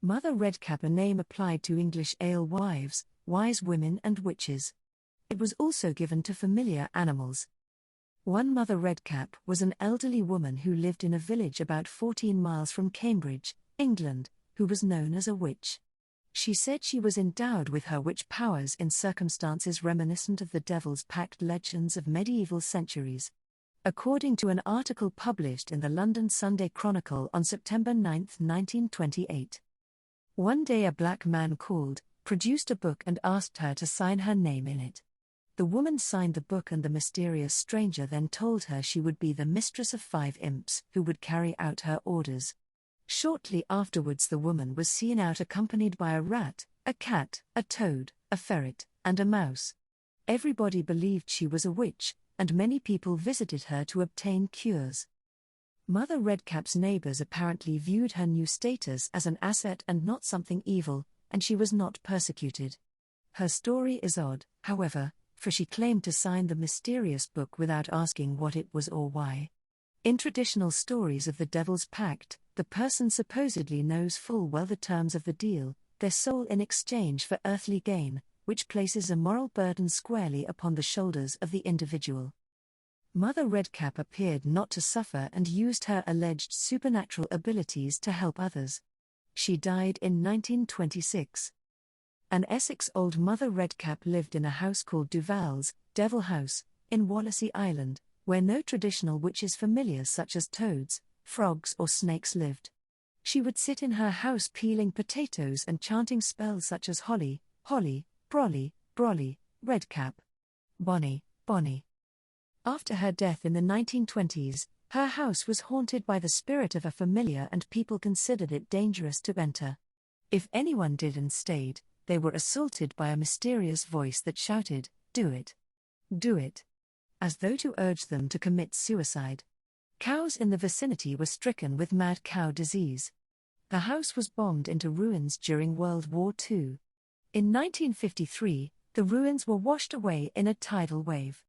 Mother Redcap, a name applied to English alewives, wise women and witches. It was also given to familiar animals. One Mother Redcap was an elderly woman who lived in a village about 14 miles from Cambridge, England, who was known as a witch. She said she was endowed with her witch powers in circumstances reminiscent of the Devil's Pact legends of medieval centuries. According to an article published in the London Sunday Chronicle on September 9, 1928. One day a black man called, produced a book and asked her to sign her name in it. The woman signed the book and the mysterious stranger then told her she would be the mistress of 5 imps who would carry out her orders. Shortly afterwards the woman was seen out accompanied by a rat, a cat, a toad, a ferret, and a mouse. Everybody believed she was a witch, and many people visited her to obtain cures. Mother Redcap's neighbors apparently viewed her new status as an asset and not something evil, and she was not persecuted. Her story is odd, however, for she claimed to sign the mysterious book without asking what it was or why. In traditional stories of the Devil's Pact, the person supposedly knows full well the terms of the deal, their soul in exchange for earthly gain, which places a moral burden squarely upon the shoulders of the individual. Mother Redcap appeared not to suffer and used her alleged supernatural abilities to help others. She died in 1926. An Essex old Mother Redcap lived in a house called Duval's, Devil House, in Wallasey Island, where no traditional witches familiars such as toads, frogs or snakes lived. She would sit in her house peeling potatoes and chanting spells such as Holly, Holly, Brolly, Brolly, Redcap, Bonnie, Bonnie. After her death in the 1920s, her house was haunted by the spirit of a familiar and people considered it dangerous to enter. If anyone did and stayed, they were assaulted by a mysterious voice that shouted, "Do it! Do it!" as though to urge them to commit suicide. Cows in the vicinity were stricken with mad cow disease. The house was bombed into ruins during World War II. In 1953, the ruins were washed away in a tidal wave.